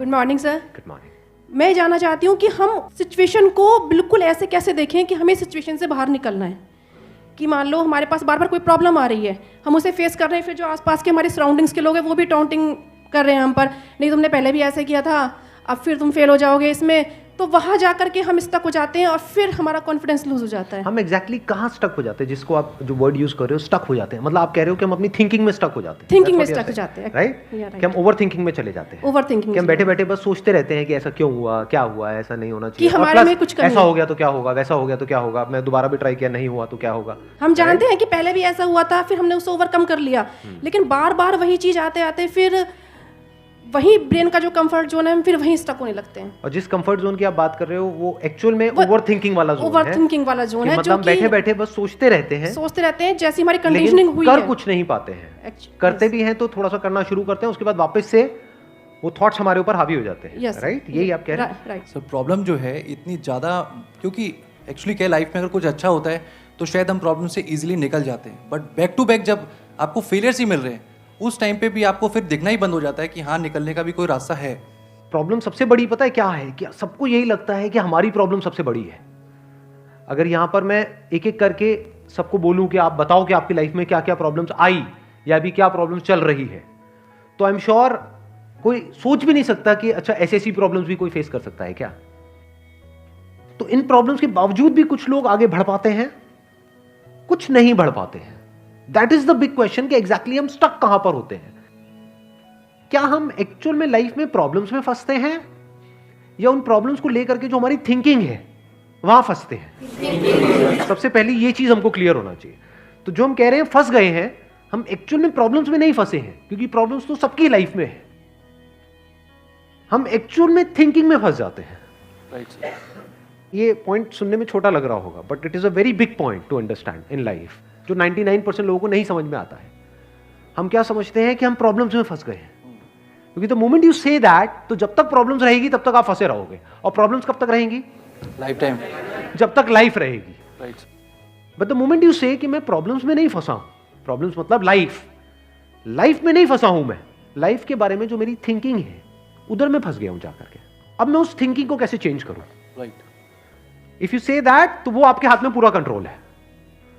Good morning sir. Good morning. मैं जानना चाहती हूँ कि हम सिचुएशन को बिल्कुल ऐसे कैसे देखें कि हमें सिचुएशन से बाहर निकलना है। कि मान लो हमारे पास बार बार कोई प्रॉब्लम आ रही है, हम उसे फेस कर रहे हैं, फिर जो आसपास के हमारे सराउंडिंग्स के लोग हैं वो भी टाउंटिंग कर रहे हैं हम पर, नहीं तुमने पहले भी ऐसे किया था, अब फिर तुम फेल हो जाओगे इसमें, तो वहाँ जा करके हम स्टक हो जाते हैं और फिर हमारा कॉन्फिडेंस लूज हो जाता है। हम एग्जैक्टली कहाँ स्टक हो जाते हैं, जिसको आप जो वर्ड यूज कर रहे हो स्टक हो जाते हैं, मतलब आप कह रहे हो कि हम अपनी थिंकिंग में स्टक हो जाते हैं। थिंकिंग में स्टक हो जाते हैं, राइट? कि हम ओवर थिंकिंग में चले जाते हैं। ओवर थिंकिंग कि हम बैठे बैठे बस सोचते रहते हैं कि ऐसा क्यों हुआ, क्या हुआ, ऐसा नहीं होना चाहिए, कि हमारे में कुछ ऐसा हो गया तो क्या होगा, वैसा हो गया तो क्या होगा, मैं दोबारा भी ट्राई किया नहीं हुआ तो क्या होगा। हम जानते हैं कि पहले भी ऐसा हुआ था, फिर हमने उसे ओवरकम कर लिया, लेकिन बार बार वही चीज आते आते फिर वही ब्रेन का जो कंफर्ट जोन है हम फिर वहीं स्टक होने लगते हैं। और जिस कंफर्ट जोन की आप बात कर रहे हो वो एक्चुअल में ओवर थिंकिंग वाला जोन है। ओवर थिंकिंग वाला जोन है, मतलब बैठे बैठे बस सोचते रहते हैं जैसी हमारी कंडीशनिंग हुई कर है, कुछ नहीं पाते हैं। करते भी हैं तो थोड़ा सा करना शुरू करते हैं, उसके बाद वापस से वो थॉट्स हमारे ऊपर हावी हो जाते हैं। राइट? यही आप कह रहे हैं। राइट सर, प्रॉब्लम जो है इतनी ज़्यादा, क्योंकि एक्चुअली क्या लाइफ में अगर कुछ अच्छा होता है तो शायद हम प्रॉब्लम से इजीली निकल जाते हैं, बट बैक टू बैक जब आपको फेलियर्स ही मिल रहे हैं उस टाइम पे भी आपको फिर दिखना ही बंद हो जाता है कि हाँ निकलने का भी कोई रास्ता है। प्रॉब्लम सबसे बड़ी पता है क्या है? कि सबको यही लगता है कि हमारी प्रॉब्लम सबसे बड़ी है। अगर यहां पर मैं एक एक करके सबको बोलूं कि आप बताओ कि आपकी लाइफ में क्या क्या प्रॉब्लम्स आई या अभी क्या प्रॉब्लम्स चल रही है, तो आई एम श्योर कोई सोच भी नहीं सकता कि अच्छा ऐसी ऐसी प्रॉब्लम्स भी कोई फेस कर सकता है क्या। तो इन प्रॉब्लम्स के बावजूद भी कुछ लोग आगे बढ़ पाते हैं, कुछ नहीं बढ़ पाते हैं। That is the big question कि एग्जैक्टली हम स्टक कहां पर होते हैं। क्या हम एक्चुअल में लाइफ में प्रॉब्लम्स में फंसते हैं या उन प्रॉब्लम्स को लेकर के जो हमारी थिंकिंग है वहां फंसते हैं? सबसे पहले ये चीज हमको क्लियर होना चाहिए। तो जो हम कह रहे हैं फंस गए हैं, हम एक्चुअल में प्रॉब्लम्स में नहीं फंसे हैं, क्योंकि प्रॉब्लम्स तो सबकी लाइफ में है। हम एक्चुअल में थिंकिंग में फंस जाते हैं। ये पॉइंट सुनने में छोटा लग रहा होगा, but it is a very big point two understand in life, जो 99% लोगों को नहीं समझ में आता है। हम क्या समझते हैं कि हम प्रॉब्लम्स में फंस गए हैं, क्योंकि the moment you say that, तो जब तक प्रॉब्लम्स रहेगी तब तक आप फंसे रहोगे। और प्रॉब्लम्स कब तक रहेंगी? लाइफ टाइम, जब तक लाइफ रहेगी। Right. But the moment you से कि मैं प्रॉब्लम्स में नहीं फंसा हूं, प्रॉब्लम्स मतलब लाइफ में नहीं फंसा हूं मैं, लाइफ के बारे में जो मेरी थिंकिंग है उधर मैं फंस गया हूं जाकर के। अब मैं उस थिंकिंग को कैसे चेंज करूं? Right. If you say that, तो वो आपके हाथ में पूरा कंट्रोल है।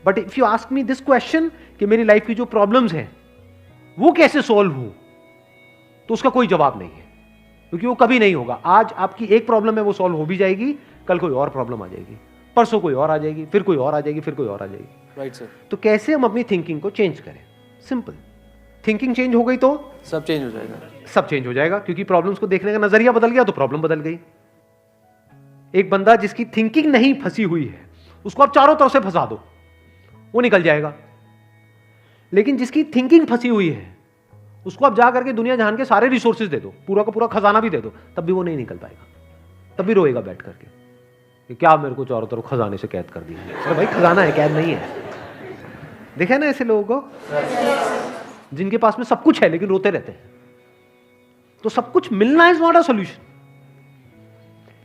But if you ask me this question कि मेरी लाइफ की जो प्रॉब्लम्स हैं वो कैसे सॉल्व हो, तो उसका कोई जवाब नहीं है, क्योंकि वो कभी नहीं होगा। आज आपकी एक प्रॉब्लम है, वो सॉल्व हो भी जाएगी, कल कोई और प्रॉब्लम आ जाएगी, परसों कोई और आ जाएगी, फिर कोई और आ जाएगी, फिर कोई और आ जाएगी। Right sir. तो कैसे हम अपनी थिंकिंग को चेंज करें? सिंपल। थिंकिंग चेंज हो गई तो सब चेंज हो जाएगा। सब चेंज हो जाएगा, क्योंकि प्रॉब्लम्स को देखने का नजरिया बदल गया तो प्रॉब्लम बदल गई। एक बंदा जिसकी थिंकिंग नहीं फंसी हुई है, उसको आप चारों तरफ से फंसा दो, वो निकल जाएगा। लेकिन जिसकी थिंकिंग फंसी हुई है, उसको आप जा करके दुनिया जहान के सारे रिसोर्सेज दे दो, पूरा का पूरा खजाना भी दे दो, तब भी वो नहीं निकल पाएगा, तब भी रोएगा बैठ करके कि क्या मेरे को चारों तरफ खजाने से कैद कर दिया। अरे भाई, खजाना है, कैद नहीं है। देखा ना ऐसे लोगों को जिनके पास में सब कुछ है लेकिन रोते रहते हैं। तो सब कुछ मिलना इज नॉट अ सॉल्यूशन।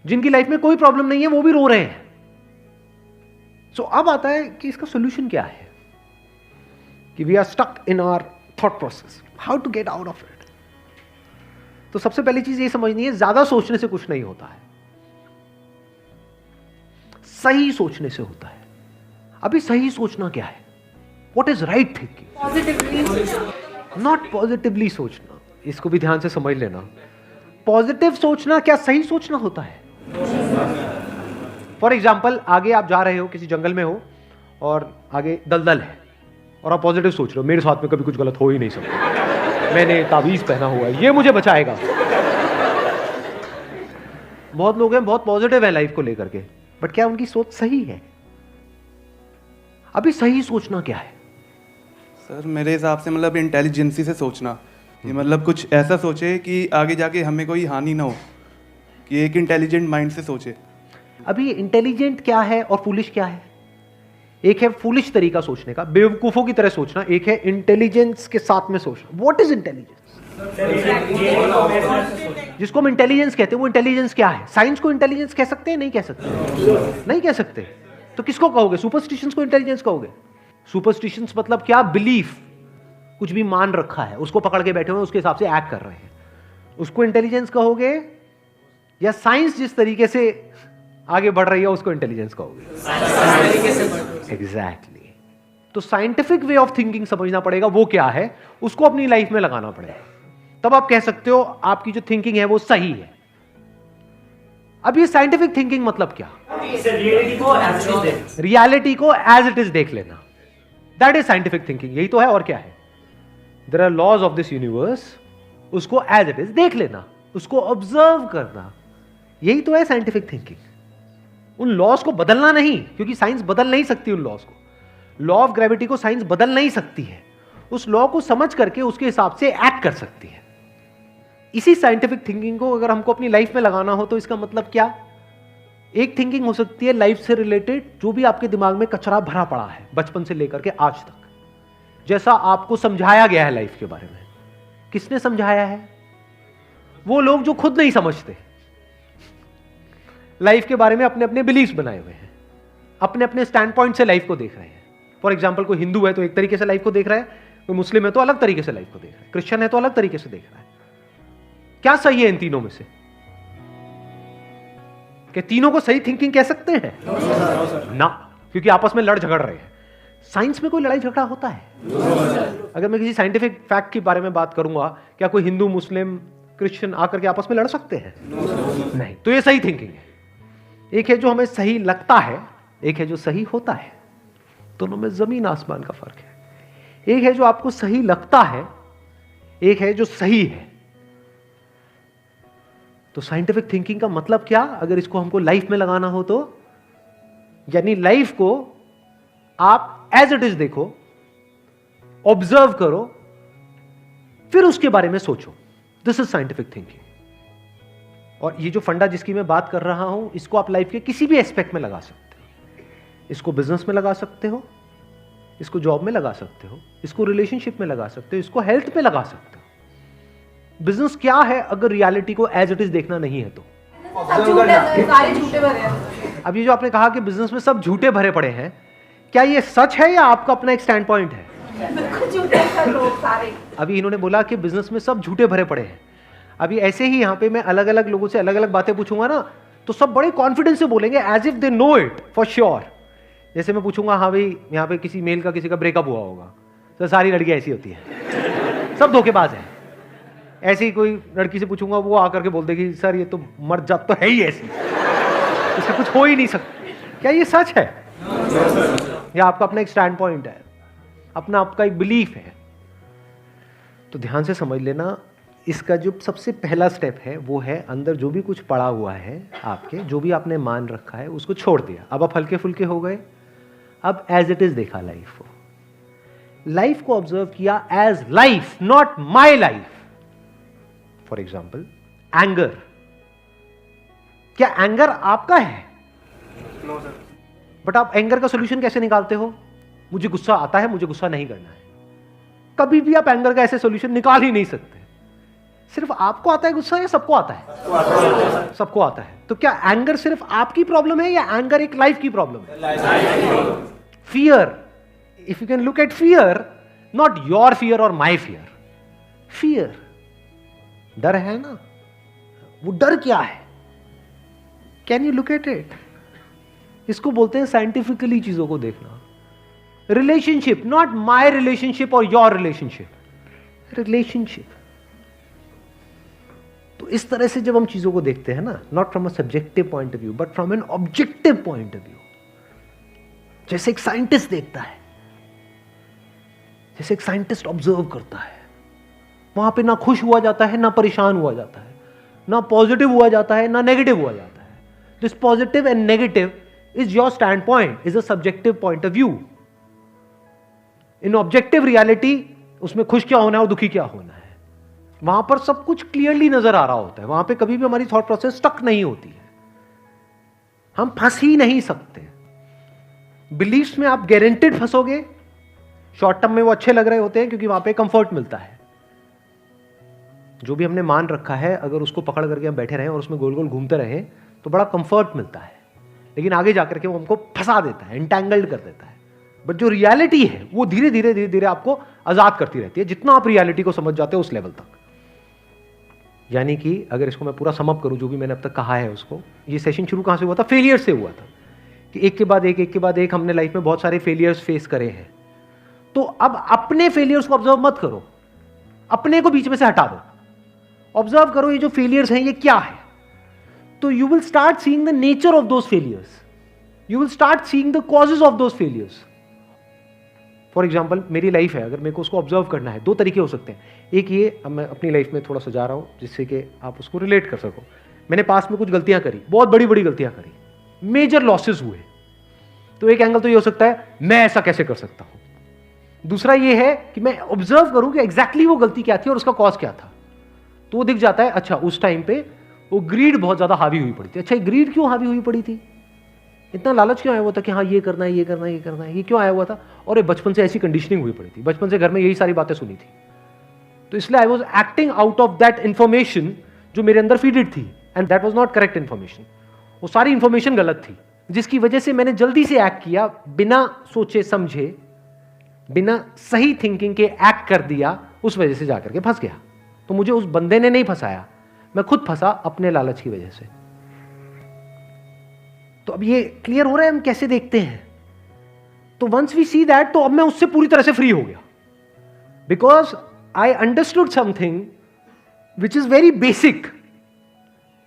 जिनकी लाइफ में कोई प्रॉब्लम नहीं है वो भी रो रहे हैं। सो अब आता है कि इसका सॉल्यूशन क्या है, कि we are stuck in our thought process, how to get out of it. तो सबसे पहली चीज ये समझनी है, ज्यादा सोचने से कुछ नहीं होता है, सही सोचने से होता है। अभी सही सोचना क्या है? What is right thinking, not positively सोचना। इसको भी ध्यान से समझ लेना। पॉजिटिव सोचना क्या सही सोचना होता है? फॉर एग्जाम्पल, आगे आप जा रहे हो, किसी जंगल में हो और आगे दलदल है, और आप पॉजिटिव सोच रहे हो, मेरे साथ में कभी कुछ गलत हो ही नहीं सकता, मैंने ताबीज पहना हुआ है, ये मुझे बचाएगा। बहुत लोग हैं बहुत पॉजिटिव है लाइफ को लेकर के, बट क्या उनकी सोच सही है? अभी सही सोचना क्या है? सर मेरे हिसाब से मतलब इंटेलिजेंसी से सोचना, कि मतलब कुछ ऐसा सोचे कि आगे जाके हमें कोई हानि ना हो, कि एक इंटेलिजेंट माइंड से सोचे। अभी इंटेलिजेंट क्या है और फूलिश क्या है? एक है फूलिश तरीका सोचने का, बेवकूफों की तरह सोचना, एक है इंटेलिजेंस के साथ में सोचना। What is intelligence? जिसको हम इंटेलिजेंस कहते हैं, वो इंटेलिजेंस क्या है? साइंस को इंटेलिजेंस कह सकते हैं? नहीं कह सकते। नहीं कह सकते। तो किसको कहोगे? सुपरस्टिशंस को इंटेलिजेंस कहोगे? सुपरस्टिशंस मतलब क्या? बिलीफ, कुछ भी मान रखा है, उसको पकड़ के बैठे हुए, उसके हिसाब से एक्ट कर रहे हैं। उसको इंटेलिजेंस कहोगे या साइंस जिस तरीके से आगे बढ़ रही है उसको इंटेलिजेंस कहोगे? एग्जैक्टली। तो साइंटिफिक वे ऑफ थिंकिंग समझना पड़ेगा, वो क्या है, उसको अपनी लाइफ में लगाना पड़ेगा, तब आप कह सकते हो आपकी जो थिंकिंग है वो सही है। अब ये साइंटिफिक थिंकिंग मतलब क्या? रियलिटी को एज इट इज देख लेना, दैट इज साइंटिफिक थिंकिंग। यही तो है, और क्या है? There are laws of this universe, उसको एज इट इज देख लेना, उसको ऑब्जर्व करना, यही तो है साइंटिफिक थिंकिंग। उन लॉज को बदलना नहीं, क्योंकि साइंस बदल नहीं सकती उन लॉज को। लॉ ऑफ ग्रेविटी को साइंस बदल नहीं सकती है, उस लॉ को समझ करके उसके हिसाब से एक्ट कर सकती है। इसी साइंटिफिक थिंकिंग को अगर हमको अपनी लाइफ में लगाना हो तो इसका मतलब क्या? एक थिंकिंग हो सकती है लाइफ से रिलेटेड, जो भी आपके दिमाग में कचरा भरा पड़ा है बचपन से लेकर के आज तक, जैसा आपको समझाया गया है लाइफ के बारे में। किसने समझाया है? वो लोग जो खुद नहीं समझते, लाइफ के बारे में अपने अपने बिलीफ्स बनाए हुए हैं, अपने अपने स्टैंड पॉइंट से लाइफ को देख रहे हैं। फॉर एग्जाम्पल, कोई हिंदू है तो एक तरीके से लाइफ को देख रहा है, कोई मुस्लिम है तो अलग तरीके से लाइफ को देख रहा है, क्रिश्चियन है तो अलग तरीके से देख रहा है। क्या सही है इन तीनों में से? क्या तीनों को सही थिंकिंग कह सकते हैं? ना, क्योंकि आपस में लड़ झगड़ रहे हैं। साइंस में कोई लड़ाई झगड़ा होता है? अगर मैं किसी साइंटिफिक फैक्ट के बारे में बात करूंगा, क्या कोई हिंदू, मुस्लिम, क्रिश्चियन आकर के आपस में लड़ सकते हैं? नहीं। तो ये सही थिंकिंग है। एक है जो हमें सही लगता है, एक है जो सही होता है। दोनों में जमीन आसमान का फर्क है। एक है जो आपको सही लगता है, एक है जो सही है। तो साइंटिफिक थिंकिंग का मतलब क्या, अगर इसको हमको लाइफ में लगाना हो तो, यानी लाइफ को आप एज इट इज देखो, ऑब्जर्व करो, फिर उसके बारे में सोचो। This is scientific thinking. और ये जो फंडा जिसकी मैं बात कर रहा हूं, इसको आप लाइफ के किसी भी एस्पेक्ट में लगा सकते हो। इसको बिजनेस में लगा सकते हो, इसको जॉब में लगा सकते हो, इसको रिलेशनशिप में लगा सकते हो, इसको हेल्थ में लगा सकते हो। बिजनेस क्या है अगर रियलिटी को एज इट इज देखना नहीं है तो? सारे झूठे भरे हैं। अब ये जो आपने कहा कि बिजनेस में सब झूठे भरे पड़े हैं, क्या ये सच है या आपका अपना एक स्टैंड पॉइंट है? बिल्कुल झूठे हैं लोग सारे। अभी इन्होंने बोला कि बिजनेस में सब झूठे भरे पड़े हैं। अभी ऐसे ही यहाँ पे मैं अलग अलग लोगों से अलग अलग बातें पूछूंगा ना, तो सब बड़े कॉन्फिडेंस से बोलेंगे, as if they know it for sure. जैसे मैं पूछूंगा, हाँ भाई यहाँ पे किसी मेल का किसी का ब्रेकअप हुआ होगा, तो सारी लड़कियां ऐसी होती है, सब धोखेबाज है। ऐसे ही कोई लड़की से पूछूंगा, वो आकर के बोल देगी, सर ये तो मर्द जात तो है ही ऐसी, इसका कुछ हो ही नहीं सकता। क्या ये सच है? या आपका अपना एक स्टैंड पॉइंट है, अपना आपका एक बिलीफ है? तो ध्यान से समझ लेना, इसका जो सबसे पहला स्टेप है वो है अंदर जो भी कुछ पड़ा हुआ है आपके, जो भी आपने मान रखा है उसको छोड़ दिया। अब आप हल्के फुल्के हो गए, अब एज इट इज देखा लाइफ को, लाइफ को ऑब्जर्व किया as life, not my life. For example, anger, क्या एंगर आपका है? बट आप एंगर का सोल्यूशन कैसे निकालते हो? मुझे गुस्सा आता है, मुझे गुस्सा नहीं करना है। कभी भी आप एंगर का ऐसे सोल्यूशन निकाल ही नहीं सकते। सिर्फ आपको आता है गुस्सा या सबको आता है? सबको आता है। तो क्या एंगर सिर्फ आपकी प्रॉब्लम है या एंगर एक लाइफ की प्रॉब्लम है? Fear, if you can look at fear, not your fear और माई फियर, फियर, डर है ना, वो डर क्या है? Can you look at it? इसको बोलते हैं साइंटिफिकली चीजों को देखना। रिलेशनशिप, नॉट माई रिलेशनशिप और योर रिलेशनशिप, रिलेशनशिप। तो इस तरह से जब हम चीजों को देखते हैं ना, not from a subjective point of view but from an objective point of view, जैसे एक साइंटिस्ट देखता है, जैसे एक साइंटिस्ट ऑब्जर्व करता है, वहां पे ना खुश हुआ जाता है, ना परेशान हुआ जाता है, ना पॉजिटिव हुआ जाता है, ना नेगेटिव हुआ जाता है। This positive and negative is your stand point, is a subjective point of view. In objective reality उसमें खुश क्या होना है और दुखी क्या होना है, वहां पर सब कुछ क्लियरली नजर आ रहा होता है। वहां पे कभी भी हमारी थॉट प्रोसेस स्टक नहीं होती है, हम फंस ही नहीं सकते। बिलीफ्स में आप गारंटेड फंसोगे, शॉर्ट टर्म में वो अच्छे लग रहे होते हैं क्योंकि वहां पे कंफर्ट मिलता है। जो भी हमने मान रखा है, अगर उसको पकड़ करके हम बैठे रहें और उसमें गोल गोल घूमते रहें तो बड़ा कंफर्ट मिलता है, लेकिन आगे जाकर के वो हमको फंसा देता है, एंटैंगल्ड कर देता है। बट जो रियलिटी है वो धीरे धीरे धीरे धीरे आपको आजाद करती रहती है, जितना आप रियलिटी को समझ जाते हो उस लेवल तक। यानी कि अगर इसको मैं पूरा समअप करूं जो भी मैंने अब तक कहा है उसको, ये सेशन शुरू कहाँ से हुआ था? फेलियर से हुआ था कि एक के बाद एक हमने लाइफ में बहुत सारे फेलियर्स फेस करे हैं। तो अब अपने फेलियर्स को ऑब्जर्व मत करो, अपने को बीच में से हटा दो, ऑब्जर्व करो ये जो फेलियर्स हैं ये क्या है। तो you will start seeing the nature of those failures, you will start seeing the causes of those failures. For example मेरी लाइफ है, अगर मेरे को उसको ऑब्जर्व करना है, 2 तरीके हो सकते हैं। एक ये, अब मैं अपनी लाइफ में थोड़ा सजा रहा हूं जिससे कि आप उसको रिलेट कर सको। मैंने पास में कुछ गलतियां करी, बहुत बड़ी बड़ी गलतियां करी, मेजर लॉसेस हुए, तो एक एंगल तो ये हो सकता है मैं ऐसा कैसे कर सकता हूं। दूसरा ये है कि मैं ऑब्जर्व करूं कि एग्जैक्टली वो गलती क्या थी और उसका कॉज क्या था। तो वो दिख जाता है, अच्छा उस टाइम पे वो ग्रीड बहुत ज्यादा हावी हुई पड़ी थी। अच्छा ग्रीड क्यों हावी हुई पड़ी थी, इतना लालच क्यों आया हुआ था कि हाँ ये करना है ये करना है ये करना है, ये क्यों आया हुआ था? और ये बचपन से ऐसी कंडीशनिंग हुई पड़ी थी, बचपन से घर में यही सारी बातें सुनी थी, तो इसलिए I was acting out of that information जो मेरे अंदर फीडेड थी, and that was not correct information. वो सारी इंफॉर्मेशन गलत थी, जिसकी वजह से मैंने जल्दी से एक्ट किया, बिना सोचे समझे, बिना सही थिंकिंग के एक्ट कर दिया, उस वजह से जाकर के फंस गया। तो मुझे उस बंदे ने नहीं फंसाया, मैं खुद फंसा अपने लालच की वजह से। तो अब ये क्लियर हो रहा है हम कैसे देखते हैं। तो वंस वी सी दैट, तो अब मैं उससे पूरी तरह से फ्री हो गया, because I understood something which is very basic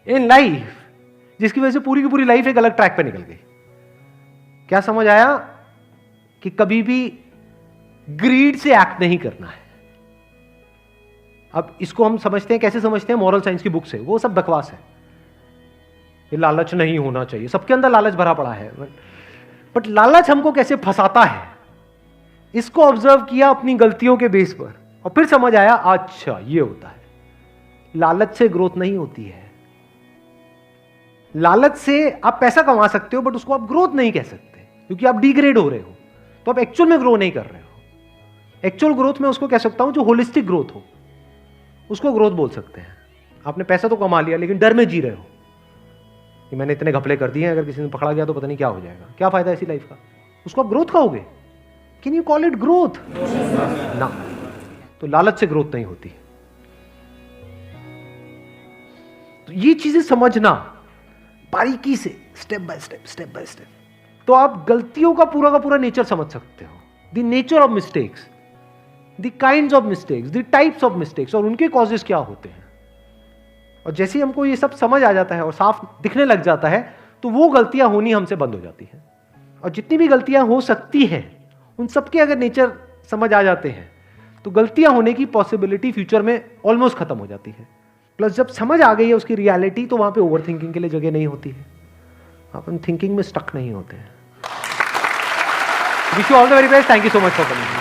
in life, जिसकी वजह से पूरी की पूरी लाइफ एक अलग ट्रैक पे निकल गई। क्या समझ आया? कि कभी भी ग्रीड से एक्ट नहीं करना है। अब इसको हम समझते हैं, कैसे समझते हैं? मॉरल साइंस की बुक से। वो सब बकवास है, ये लालच नहीं होना चाहिए, सबके अंदर लालच भरा पड़ा है, बट लालच हमको कैसे फंसाता है, इसको ऑब्जर्व किया अपनी गलतियों के बेस पर, और फिर समझ आया अच्छा ये होता है। लालच से ग्रोथ नहीं होती है। लालच से आप पैसा कमा सकते हो, बट उसको आप ग्रोथ नहीं कह सकते, क्योंकि आप डिग्रेड हो रहे हो, तो आप एक्चुअल में ग्रो नहीं कर रहे हो। एक्चुअल ग्रोथ में उसको कह सकता हूं जो होलिस्टिक ग्रोथ हो, उसको ग्रोथ बोल सकते हैं। आपने पैसा तो कमा लिया, लेकिन डर में जी रहे हो कि मैंने इतने घपले कर दिए हैं, अगर किसी ने पकड़ा गया तो पता नहीं क्या हो जाएगा, क्या फायदा ऐसी लाइफ का? उसको आप ग्रोथ कहोगे? Can you call it growth? ना। तो लालच से ग्रोथ नहीं होती। तो ये चीजें समझना बारीकी से, स्टेप बाय स्टेप, तो आप गलतियों का पूरा नेचर समझ सकते हो। The nature of mistakes, the kinds of mistakes, the types of mistakes, और उनके कॉजेस क्या होते हैं। और जैसे ही हमको ये सब समझ आ जाता है और साफ दिखने लग जाता है, तो वो गलतियां होनी हमसे बंद हो जाती हैं। और जितनी भी गलतियां हो सकती हैं, उन सबके अगर नेचर समझ आ जाते हैं, तो गलतियां होने की पॉसिबिलिटी फ्यूचर में ऑलमोस्ट खत्म हो जाती है। प्लस जब समझ आ गई है उसकी रियलिटी, तो वहां पे ओवर थिंकिंग के लिए जगह नहीं होती है, अपन थिंकिंग में स्टक नहीं होते हैं। Wish you all the very best. Thank you so much for coming.